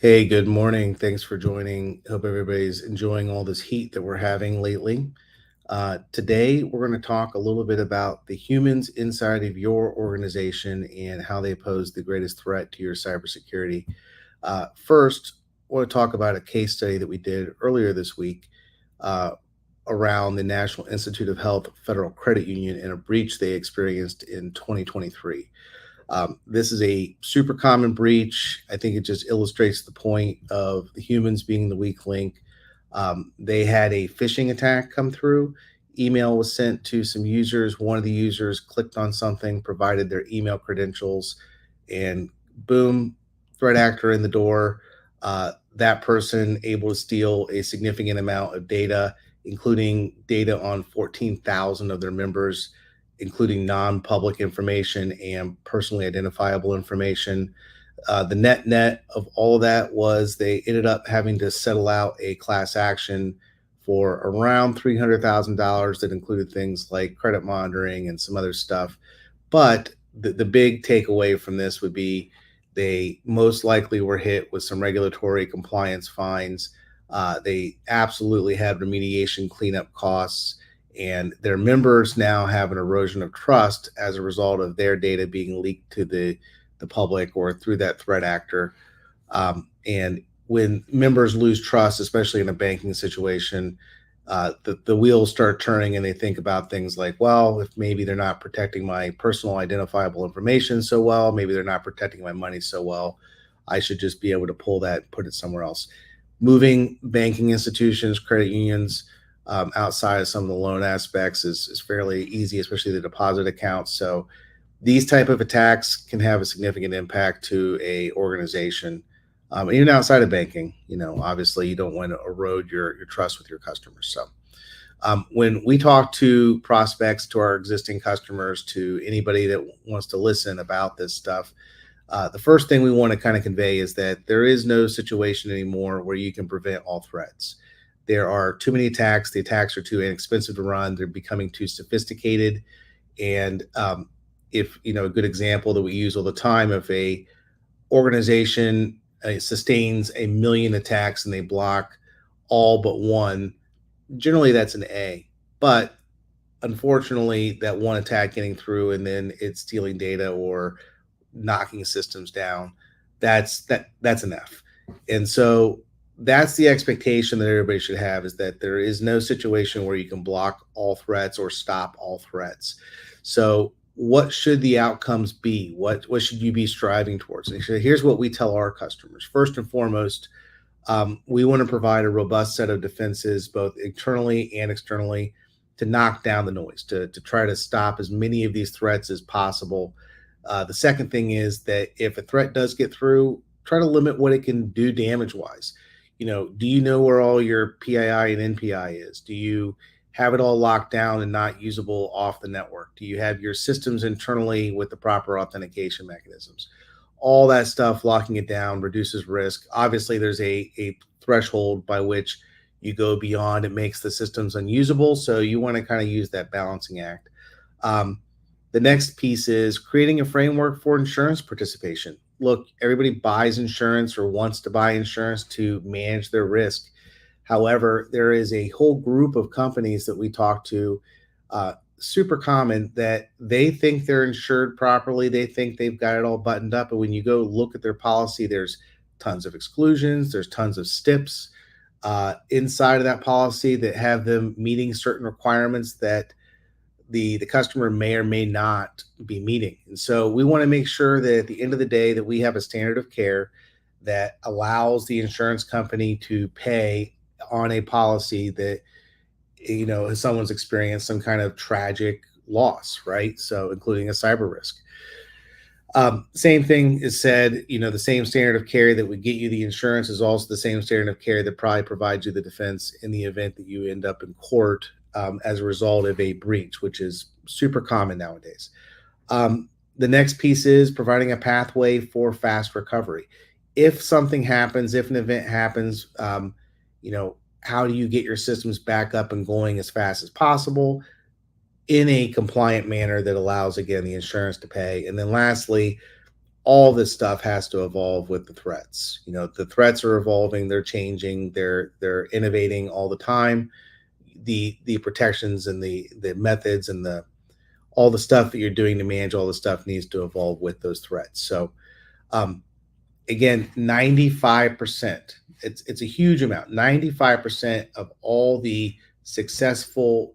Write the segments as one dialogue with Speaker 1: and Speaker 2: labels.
Speaker 1: Hey, good morning. Thanks for joining. Hope everybody's enjoying all this heat that we're having lately. Today, we're going to talk a little bit about the humans inside of your organization and how they pose the greatest threat to your cybersecurity. First, I want to talk about a case study that we did earlier this week uh, around the National Institute of Health Federal Credit Union and a breach they experienced in 2023. This is a super common breach. I think it just illustrates the point of the humans being the weak link. They had a phishing attack come through. Email was sent to some users. One of the users clicked on something, provided their email credentials, and boom, threat actor in the door. That person able to steal a significant amount of data, including data on 14,000 of their members, including non-public information and personally identifiable information. The net of all of that was they ended up having to settle out a class action for around $300,000 that included things like credit monitoring and some other stuff. But the big takeaway from this would be they most likely were hit with some regulatory compliance fines. They absolutely had remediation cleanup costs, and their members now have an erosion of trust as a result of their data being leaked to the public or through that threat actor. And when members lose trust, especially in a banking situation, the wheels start turning and they think about things like, well, if maybe they're not protecting my personal identifiable information so well, maybe they're not protecting my money so well, I should just be able to pull that and put it somewhere else. Moving banking institutions, credit unions, outside of some of the loan aspects is fairly easy, especially the deposit accounts. So these type of attacks can have a significant impact to a organization. And even outside of banking, obviously you don't want to erode your trust with your customers. So when we talk to prospects, to our existing customers, to anybody that wants to listen about this stuff, the first thing we want to kind of convey is that there is no situation anymore where you can prevent all threats. There are too many attacks. The attacks are too inexpensive to run. They're becoming too sophisticated. And if a good example that we use all the time, if a organization sustains a million attacks and they block all but one, generally that's an A. But unfortunately, that one attack getting through and then it's stealing data or knocking systems down, that's an F. And so that's the expectation that everybody should have, is that there is no situation where you can block all threats or stop all threats. So what should the outcomes be? What should you be striving towards? And here's what we tell our customers. First and foremost, we want to provide a robust set of defenses, both internally and externally, to knock down the noise, to try to stop as many of these threats as possible. The second thing is that if a threat does get through, try to limit what it can do damage wise. Do you know where all your PII and NPI is? Do you have it all locked down and not usable off the network? Do you have your systems internally with the proper authentication mechanisms? All that stuff, locking it down reduces risk. Obviously, there's a threshold by which you go beyond, it makes the systems unusable. So you want to kind of use that balancing act. The next piece is creating a framework for insurance participation. Look, everybody buys insurance or wants to buy insurance to manage their risk. However, there is a whole group of companies that we talk to, super common, that they think they're insured properly. They think they've got it all buttoned up. But when you go look at their policy, there's tons of exclusions, there's tons of STIPs inside of that policy that have them meeting certain requirements that the customer may or may not be meeting. And so we want to make sure that at the end of the day that we have a standard of care that allows the insurance company to pay on a policy that someone's experienced some kind of tragic loss, right? So including a cyber risk. Same thing is said, the same standard of care that would get you the insurance is also the same standard of care that probably provides you the defense in the event that you end up in court as a result of a breach, which is super common nowadays. The next piece is providing a pathway for fast recovery. If something happens, if an event happens, how do you get your systems back up and going as fast as possible in a compliant manner that allows, again, the insurance to pay? And then lastly, all this stuff has to evolve with the threats. The threats are evolving, they're changing, they're innovating all the time. The protections and the methods and the all the stuff that you're doing to manage all the stuff needs to evolve with those threats. So um, again, 95%, it's a huge amount. 95% of all the successful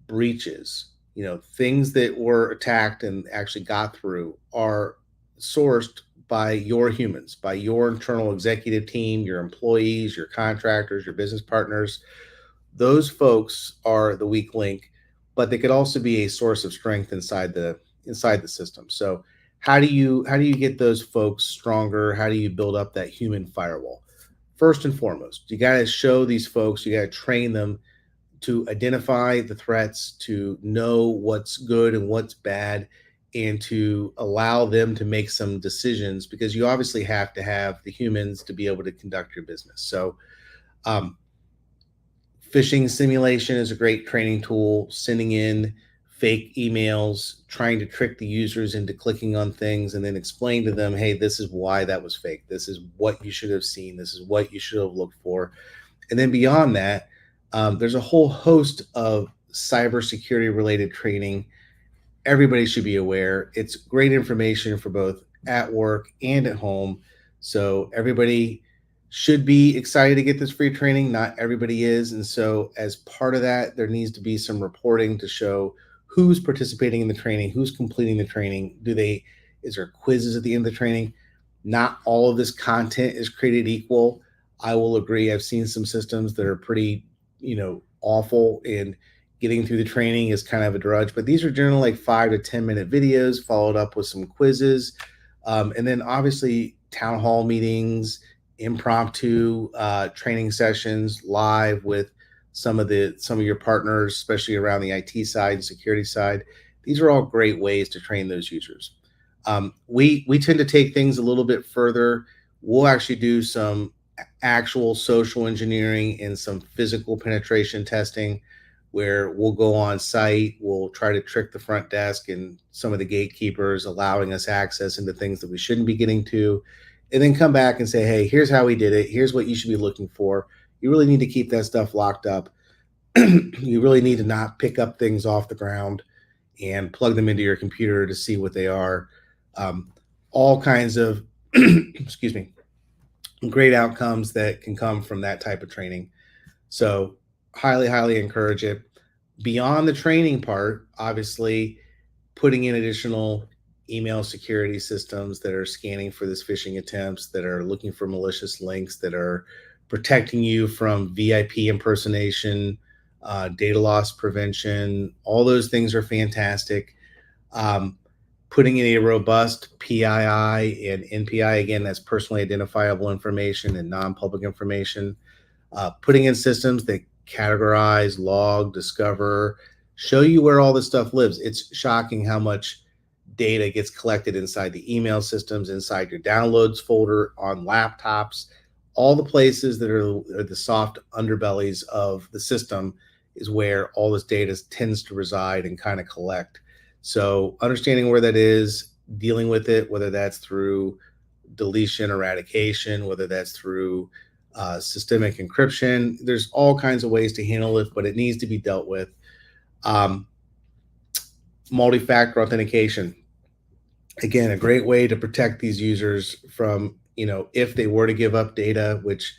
Speaker 1: breaches, things that were attacked and actually got through, are sourced by your humans, by your internal executive team, your employees, your contractors, your business partners. Those folks are the weak link, but they could also be a source of strength inside the system. So how do you get those folks stronger? How do you build up that human firewall? First and foremost, you got to show these folks, you got to train them to identify the threats, to know what's good and what's bad, and to allow them to make some decisions, because you obviously have to have the humans to be able to conduct your business. So um, phishing simulation is a great training tool. Sending in fake emails, trying to trick the users into clicking on things, and then explain to them, hey, this is why that was fake. This is what you should have seen. This is what you should have looked for. And then beyond that, there's a whole host of cybersecurity related training everybody should be aware. It's great information for both at work and at home. So everybody should be excited to get this free training. Not everybody is. And so as part of that, there needs to be some reporting to show who's participating in the training, who's completing the training. Is there quizzes at the end of the training? Not all of this content is created equal. I will agree. I've seen some systems that are pretty, awful, and getting through the training is kind of a drudge. But these are generally like 5 to 10 minute videos followed up with some quizzes, and then obviously town hall meetings, impromptu training sessions live with some of your partners, especially around the IT side and security side. These are all great ways to train those users. We tend to take things a little bit further. We'll actually do some actual social engineering and some physical penetration testing, where we'll go on site, we'll try to trick the front desk and some of the gatekeepers, allowing us access into things that we shouldn't be getting to, and then come back and say, hey, here's how we did it. Here's what you should be looking for. You really need to keep that stuff locked up. You really need to not pick up things off the ground and plug them into your computer to see what they are. Um, all kinds of, excuse me, great outcomes that can come from that type of training. So, highly, highly encourage it. Beyond the training part, obviously, putting in additional email security systems that are scanning for this phishing attempts, that are looking for malicious links, that are protecting you from VIP impersonation, data loss prevention. All those things are fantastic. Um, Putting in a robust PII and NPI, again, that's personally identifiable information and non-public information. Putting in systems that categorize, log, discover, show you where all this stuff lives. It's shocking how much data gets collected inside the email systems, inside your downloads folder, on laptops. All the places that are the soft underbellies of the system is where all this data tends to reside and kind of collect. So understanding where that is, dealing with it, whether that's through deletion, eradication, whether that's through systemic encryption. There's all kinds of ways to handle it, but it needs to be dealt with. Um, Multi-factor authentication, again, a great way to protect these users from, if they were to give up data, which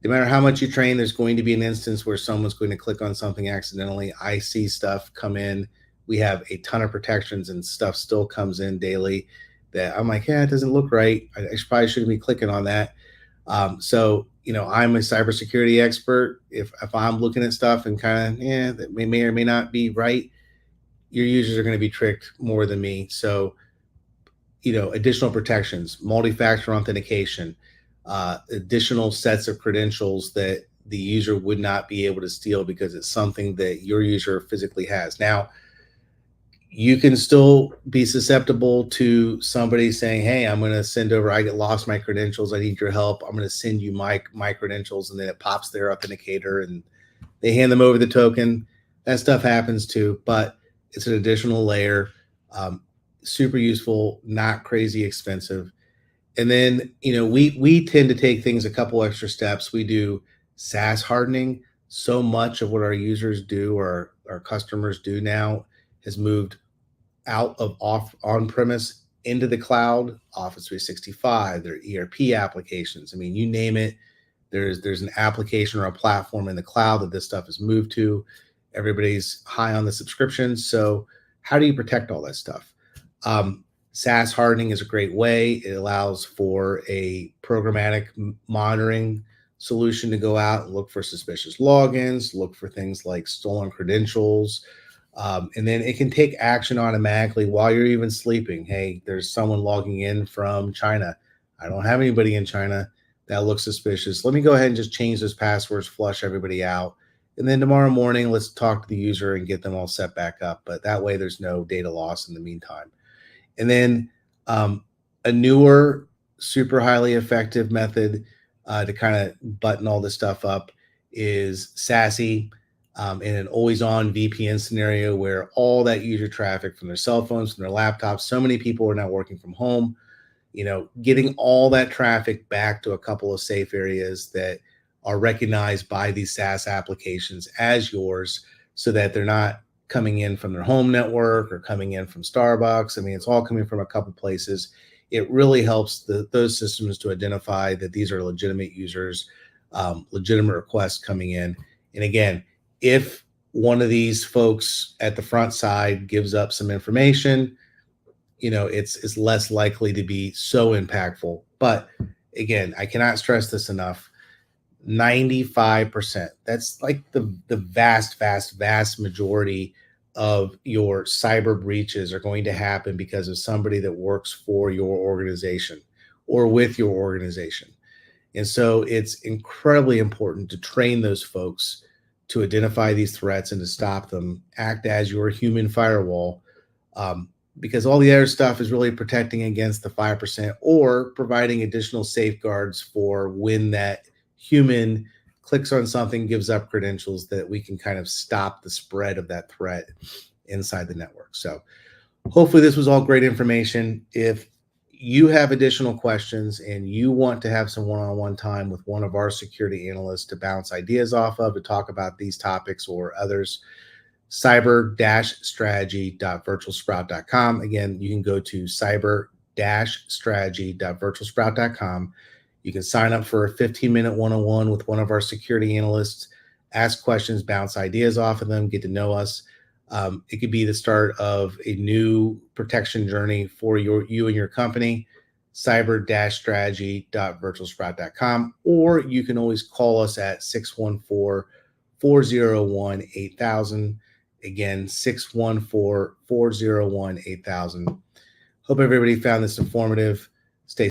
Speaker 1: no matter how much you train, there's going to be an instance where someone's going to click on something accidentally. I see stuff come in. We have a ton of protections, and stuff still comes in daily that I'm like, yeah, it doesn't look right. I probably shouldn't be clicking on that. So, I'm a cybersecurity expert. If I'm looking at stuff and kind of, that may or may not be right, your users are going to be tricked more than me. So, additional protections, multi-factor authentication, additional sets of credentials that the user would not be able to steal because it's something that your user physically has. Now, you can still be susceptible to somebody saying, hey, I'm going to send over, I get lost my credentials, I need your help, I'm going to send you my credentials, and then it pops their authenticator and they hand them over the token. That stuff happens too, but it's an additional layer. um, super useful, not crazy expensive. And then, we tend to take things a couple extra steps. We do SaaS hardening. So much of what our users do or our customers do now has moved out of off on premise into the cloud, Office 365, their ERP applications. I mean, you name it, there's an application or a platform in the cloud that this stuff is moved to. Everybody's high on the subscriptions. So how do you protect all that stuff? Um, SaaS hardening is a great way. It allows for a programmatic monitoring solution to go out and look for suspicious logins, look for things like stolen credentials, and then it can take action automatically while you're even sleeping. Hey, there's someone logging in from China. I don't have anybody in China. That looks suspicious. Let me go ahead and just change those passwords, flush everybody out. And then tomorrow morning, let's talk to the user and get them all set back up. But that way, there's no data loss in the meantime. And then a newer, super highly effective method to kind of button all this stuff up is SASE, in an always on VPN scenario where all that user traffic from their cell phones, from their laptops, so many people are now working from home, getting all that traffic back to a couple of safe areas that are recognized by these SaaS applications as yours so that they're not coming in from their home network or coming in from Starbucks. I mean, it's all coming from a couple places. It really helps those systems to identify that these are legitimate users, legitimate requests coming in. And again, if one of these folks at the front side gives up some information, it's less likely to be so impactful. But again, I cannot stress this enough. 95%. That's like the vast majority of your cyber breaches are going to happen because of somebody that works for your organization or with your organization. And so it's incredibly important to train those folks to identify these threats and to stop them, act as your human firewall, because all the other stuff is really protecting against the 5% or providing additional safeguards for when that human clicks on something, gives up credentials, that we can kind of stop the spread of that threat inside the network. So hopefully this was all great information. If you have additional questions and you want to have some one-on-one time with one of our security analysts to bounce ideas off of, to talk about these topics or others, cyber-strategy.virtualsprout.com. Again, you can go to cyber-strategy.virtualsprout.com. You can sign up for a 15-minute one-on-one with one of our security analysts, ask questions, bounce ideas off of them, get to know us. It could be the start of a new protection journey for you and your company. cyber-strategy.virtualsprout.com, or you can always call us at 614-401-8000. Again, 614-401-8000. Hope everybody found this informative.